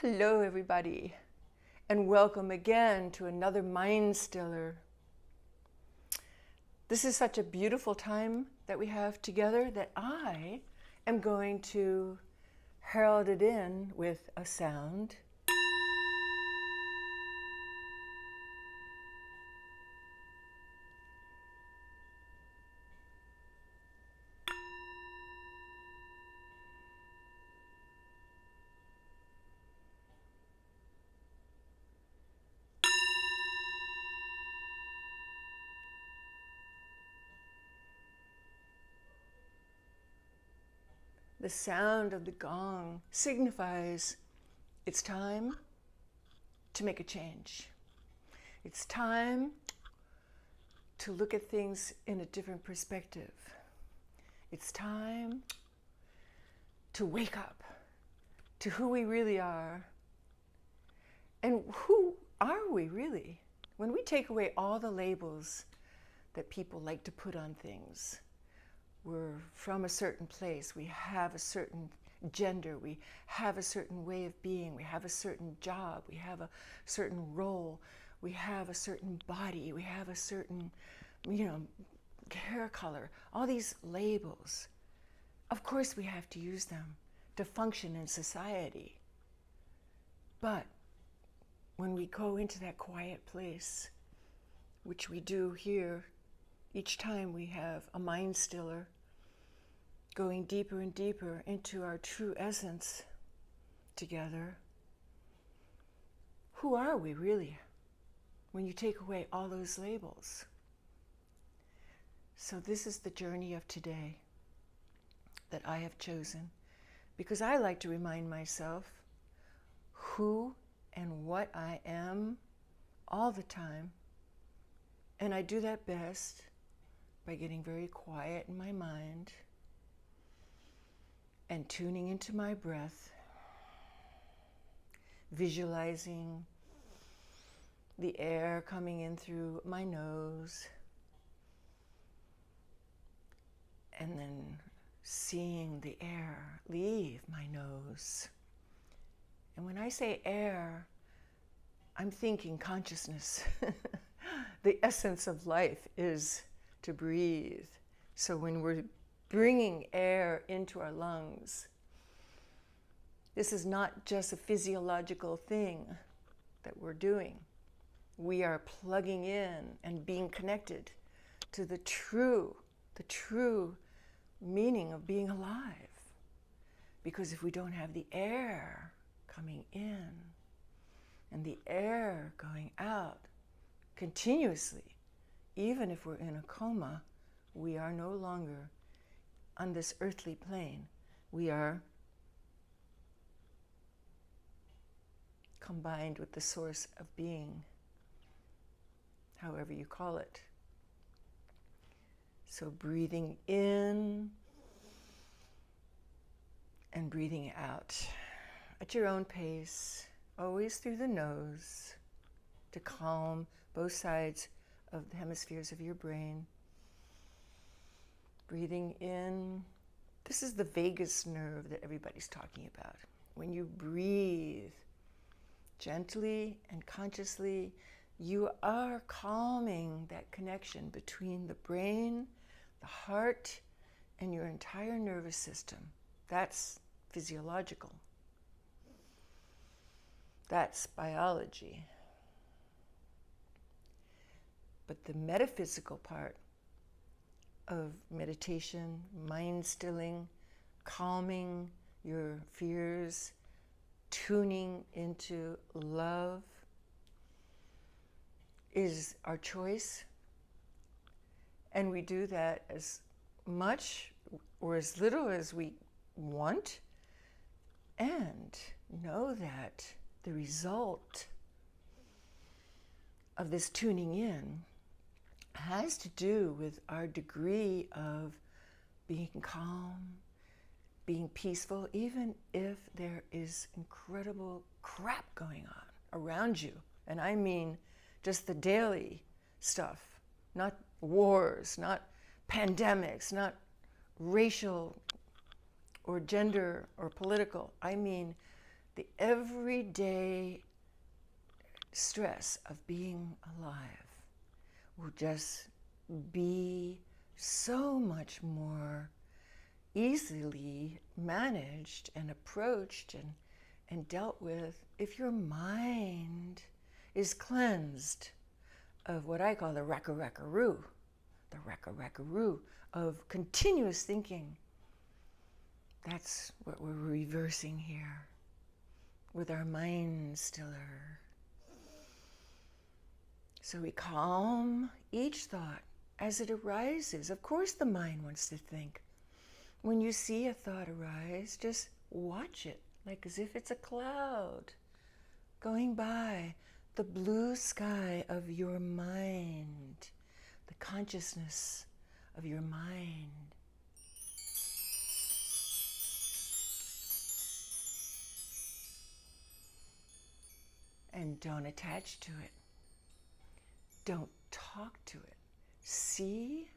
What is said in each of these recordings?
Hello, everybody, and welcome again to another Mind Stiller. This is such a beautiful time that we have together that I am going to herald it in with a sound. The sound of the gong signifies it's time to make a change. It's time to look at things in a different perspective. It's time to wake up to who we really are. And who are we really? When we take away all the labels that people like to put on things, we're from a certain place, we have a certain gender, we have a certain way of being, we have a certain job, we have a certain role, we have a certain body, we have a certain, hair color, all these labels. Of course we have to use them to function in society. But when we go into that quiet place, which we do here, each time we have a mind stiller, going deeper and deeper into our true essence together. Who are we really when you take away all those labels? So this is the journey of today that I have chosen, because I like to remind myself who and what I am all the time. And I do that best by getting very quiet in my mind and tuning into my breath, visualizing the air coming in through my nose, and then seeing the air leave my nose. And when I say air, I'm thinking consciousness. The essence of life is to breathe. So when we're bringing air into our lungs, this is not just a physiological thing that we're doing. We are plugging in and being connected to the true meaning of being alive. Because if we don't have the air coming in and the air going out continuously, even if we're in a coma, we are no longer on this earthly plane. We are combined with the source of being, however you call it. So breathing in and breathing out at your own pace, always through the nose, to calm both sides of the hemispheres of your brain. Breathing in, this is the vagus nerve that everybody's talking about. When you breathe gently and consciously, you are calming that connection between the brain, the heart, and your entire nervous system. That's physiological. That's biology. But the metaphysical part of meditation, mind stilling, calming your fears, tuning into love, is our choice. And we do that as much or as little as we want, and know that the result of this tuning in has to do with our degree of being calm, being peaceful, even if there is incredible crap going on around you. And I mean just the daily stuff, not wars, not pandemics, not racial or gender or political. I mean the everyday stress of being alive will just be so much more easily managed and approached and dealt with if your mind is cleansed of what I call the raka-raka-roo of continuous thinking. That's what we're reversing here with our mind stiller. So we calm each thought as it arises. Of course the mind wants to think. When you see a thought arise, just watch it, like as if it's a cloud going by, the blue sky of your mind, the consciousness of your mind. And don't attach to it. Don't talk to it. See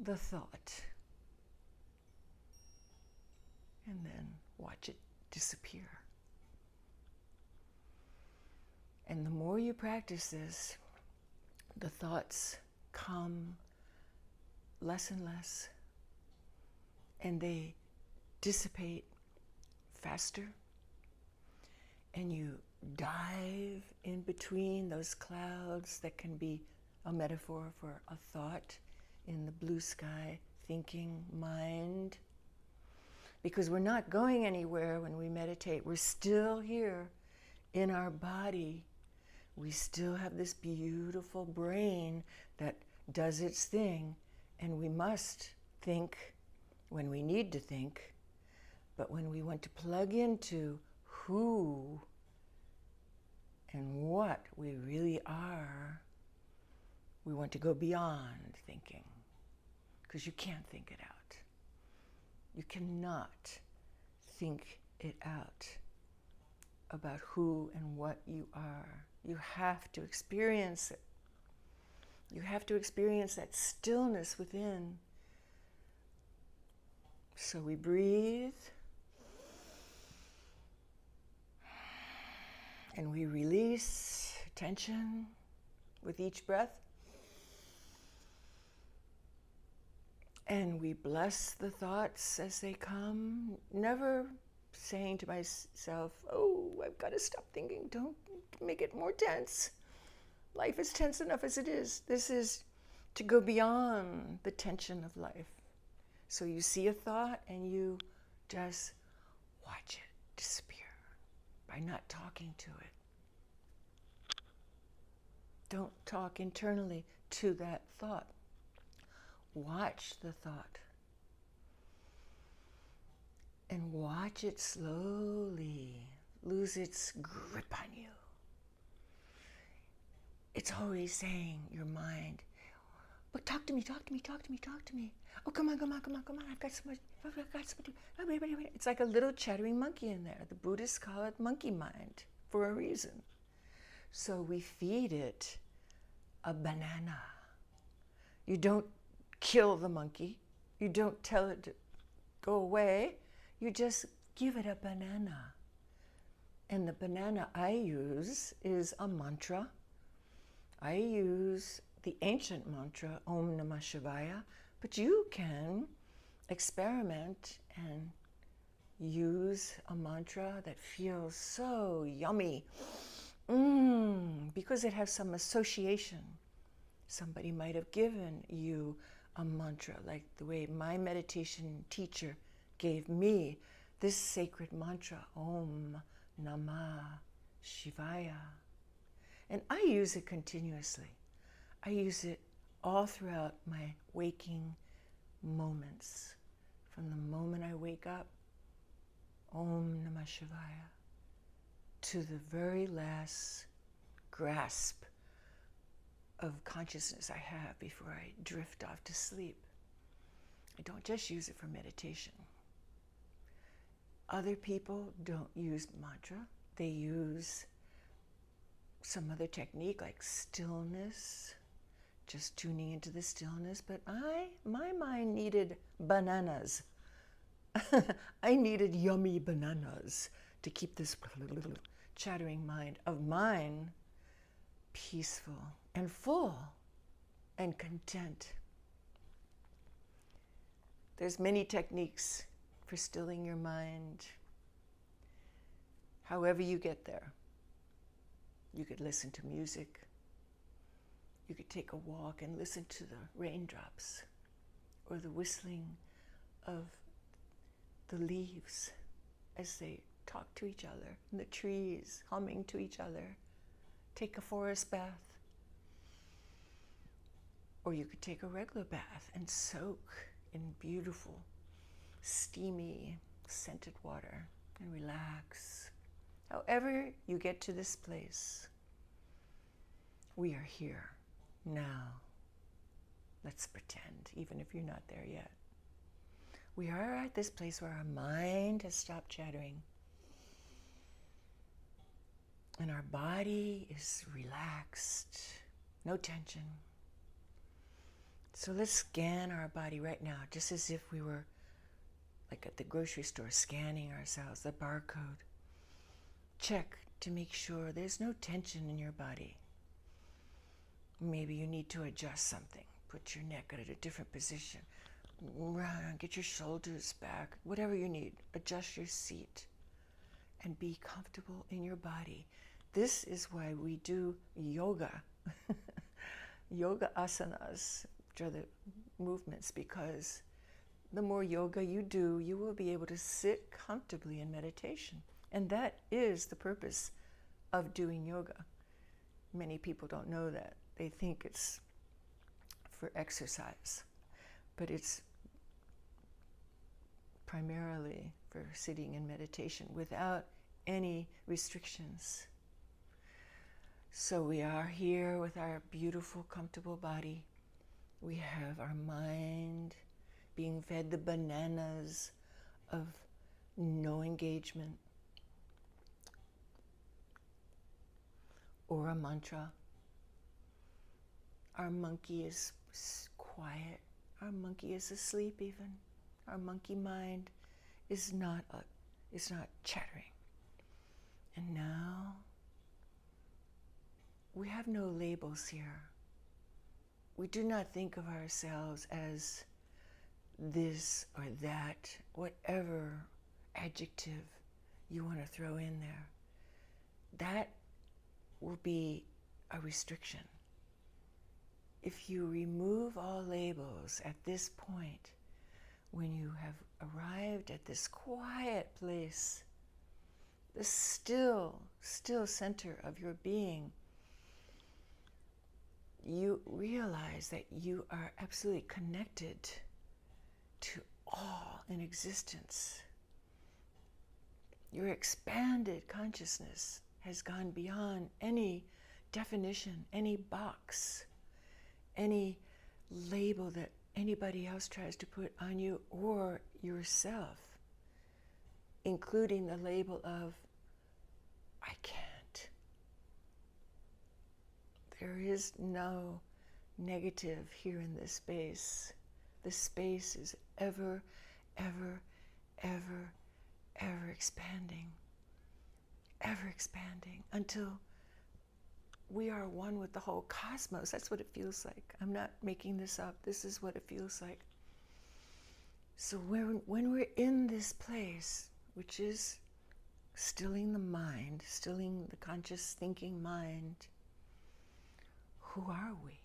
the thought. And then watch it disappear. And the more you practice this, the thoughts come less and less, and they dissipate faster, and you dive in between those clouds that can be a metaphor for a thought in the blue sky thinking mind. Because we're not going anywhere when we meditate. We're still here in our body. We still have this beautiful brain that does its thing, and we must think when we need to think, but when we want to plug into who and what we really are, we want to go beyond thinking, because you can't think it out. You cannot think it out about who and what you are. You have to experience it. You have to experience that stillness within. So we breathe, and we release tension with each breath. And we bless the thoughts as they come, never saying to myself, oh, I've got to stop thinking. Don't make it more tense. Life is tense enough as it is. This is to go beyond the tension of life. So you see a thought and you just watch it disappear by not talking to it. Don't talk internally to that thought. Watch the thought. And watch it slowly lose its grip on you. It's always saying, your mind, but talk to me, talk to me, talk to me, talk to me. Oh, come on, come on, come on, come on. I've got so much to oh, wait. It's like a little chattering monkey in there. The Buddhists call it monkey mind for a reason. So we feed it a banana. You don't kill the monkey. You don't tell it to go away. You just give it a banana. And the banana I use is a mantra. I use the ancient mantra, Om Namah Shivaya, but you can experiment and use a mantra that feels so yummy, because it has some association. Somebody might have given you a mantra, like the way my meditation teacher gave me this sacred mantra, Om Namah Shivaya. And I use it continuously. I use it all throughout my waking moments. From the moment I wake up, Om Namah Shivaya, to the very last grasp of consciousness I have before I drift off to sleep. I don't just use it for meditation. Other people don't use mantra. They use some other technique like stillness, just tuning into the stillness. But my mind needed bananas. I needed yummy bananas to keep this chattering mind of mine peaceful and full and content. There's many techniques for stilling your mind. However you get there. You could listen to music. You could take a walk and listen to the raindrops or the whistling of the leaves as they talk to each other, and the trees humming to each other. Take a forest bath. Or you could take a regular bath and soak in beautiful, steamy, scented water and relax. However you get to this place, we are here now. Let's pretend, even if you're not there yet. We are at this place where our mind has stopped chattering and our body is relaxed, no tension. So let's scan our body right now, just as if we were like at the grocery store scanning ourselves, the barcode. Check to make sure there's no tension in your body. Maybe you need to adjust something. Put your neck at a different position. Get your shoulders back. Whatever you need. Adjust your seat. And be comfortable in your body. This is why we do yoga. Yoga asanas, which are the movements, because the more yoga you do, you will be able to sit comfortably in meditation. And that is the purpose of doing yoga. Many people don't know that. They think it's for exercise, but it's primarily for sitting in meditation without any restrictions. So we are here with our beautiful, comfortable body. We have our mind being fed the bananas of no engagement, or a mantra. Our monkey is quiet. Our monkey is asleep even. Our monkey mind is not chattering. And now we have no labels here. We do not think of ourselves as this or that, whatever adjective you want to throw in there. That will be a restriction. If you remove all labels at this point, when you have arrived at this quiet place, the still center of your being, you realize that you are absolutely connected to all in existence. Your expanded consciousness has gone beyond any definition, any box, any label that anybody else tries to put on you or yourself, including the label of, I can't. There is no negative here in this space. This space is ever, ever, ever, ever expanding until we are one with the whole cosmos. That's what it feels like. I'm not making this up. This is what it feels like. So when we're in this place, which is stilling the mind, stilling the conscious thinking mind, who are we?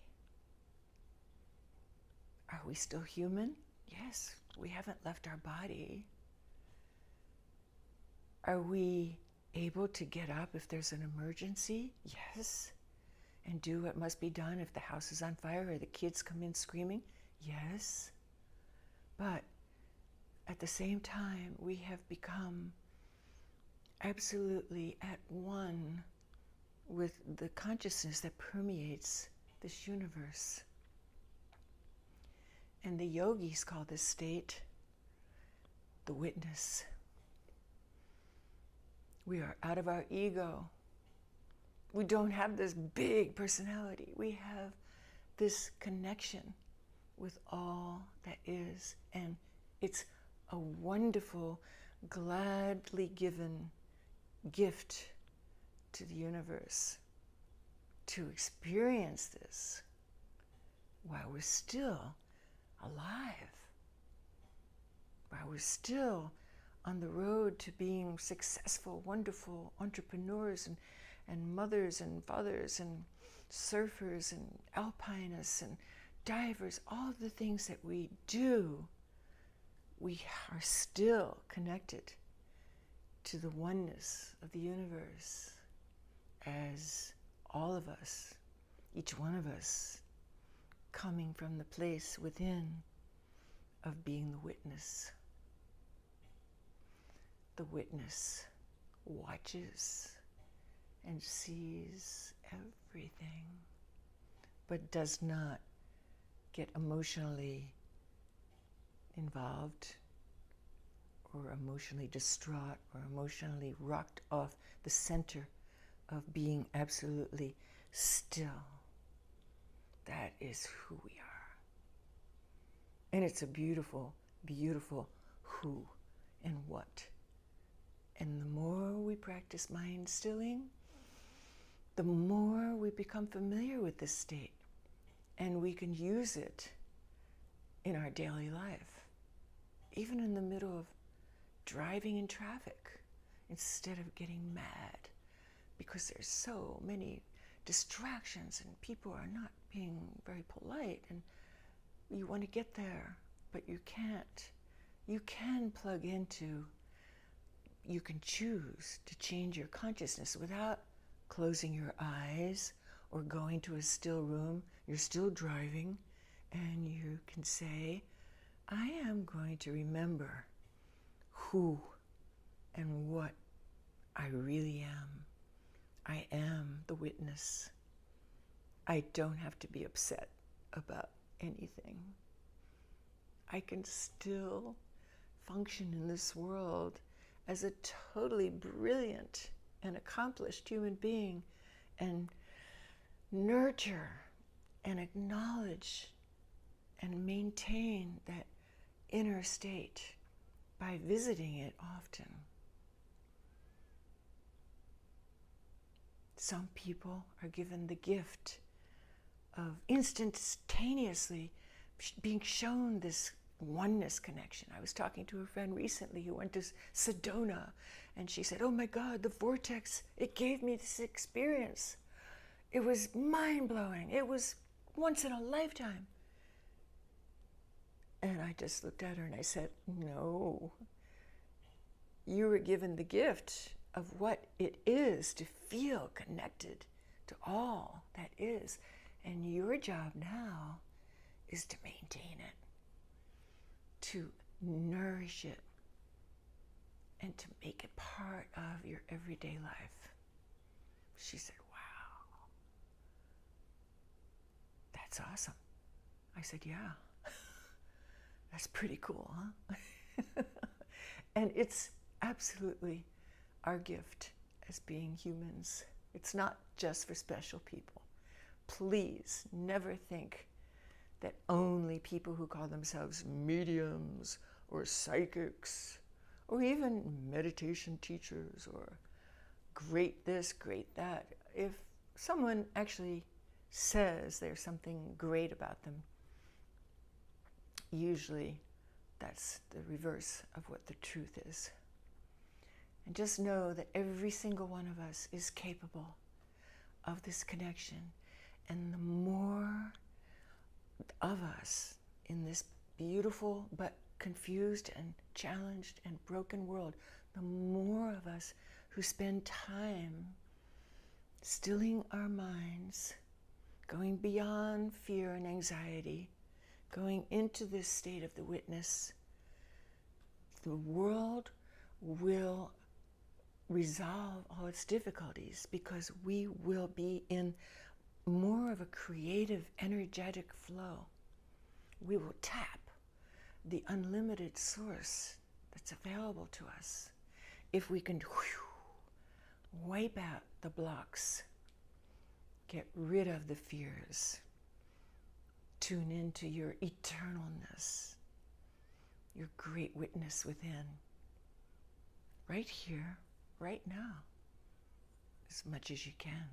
Are we still human? Yes, we haven't left our body. Are we able to get up if there's an emergency? Yes. And do what must be done if the house is on fire or the kids come in screaming? Yes. But at the same time, we have become absolutely at one with the consciousness that permeates this universe. And the yogis call this state the witness. We are out of our ego. We don't have this big personality. We have this connection with all that is. And it's a wonderful, gladly given gift to the universe to experience this while we're still alive, while we're still on the road to being successful, wonderful entrepreneurs and mothers and fathers and surfers and alpinists and divers, all the things that we do, we are still connected to the oneness of the universe as all of us, each one of us, coming from the place within of being the witness. The witness watches and sees everything, but does not get emotionally involved or emotionally distraught or emotionally rocked off the center of being absolutely still. That is who we are. And it's a beautiful, beautiful who and what. And the more we practice mind stilling, the more we become familiar with this state, and we can use it in our daily life, even in the middle of driving in traffic, instead of getting mad because there's so many distractions and people are not being very polite and you want to get there, but you can't. You can plug into, you can choose to change your consciousness without closing your eyes or going to a still room. You're still driving, and you can say, I am going to remember who and what I really am. I am the witness. I don't have to be upset about anything. I can still function in this world as a totally brilliant and accomplished human being and nurture and acknowledge and maintain that inner state by visiting it often. Some people are given the gift of instantaneously being shown this oneness connection. I was talking to a friend recently who went to Sedona, and she said, oh my God, the vortex, it gave me this experience. It was mind-blowing. It was once in a lifetime. And I just looked at her and I said, no, you were given the gift of what it is to feel connected to all that is. And your job now is to maintain it, to nourish it, and to make it part of your everyday life. She said, wow, that's awesome. I said, yeah, that's pretty cool, huh? And it's absolutely our gift as being humans. It's not just for special people. Please never think that only people who call themselves mediums or psychics or even meditation teachers or great this, great that, if someone actually says there's something great about them, usually that's the reverse of what the truth is. And just know that every single one of us is capable of this connection. And the more of us in this beautiful but confused and challenged and broken world, the more of us who spend time stilling our minds, going beyond fear and anxiety, going into this state of the witness, the world will resolve all its difficulties because we will be in more of a creative, energetic flow. We will tap the unlimited source that's available to us if we can wipe out the blocks, get rid of the fears, tune into your eternalness, your great witness within, right here, right now. as much as you can.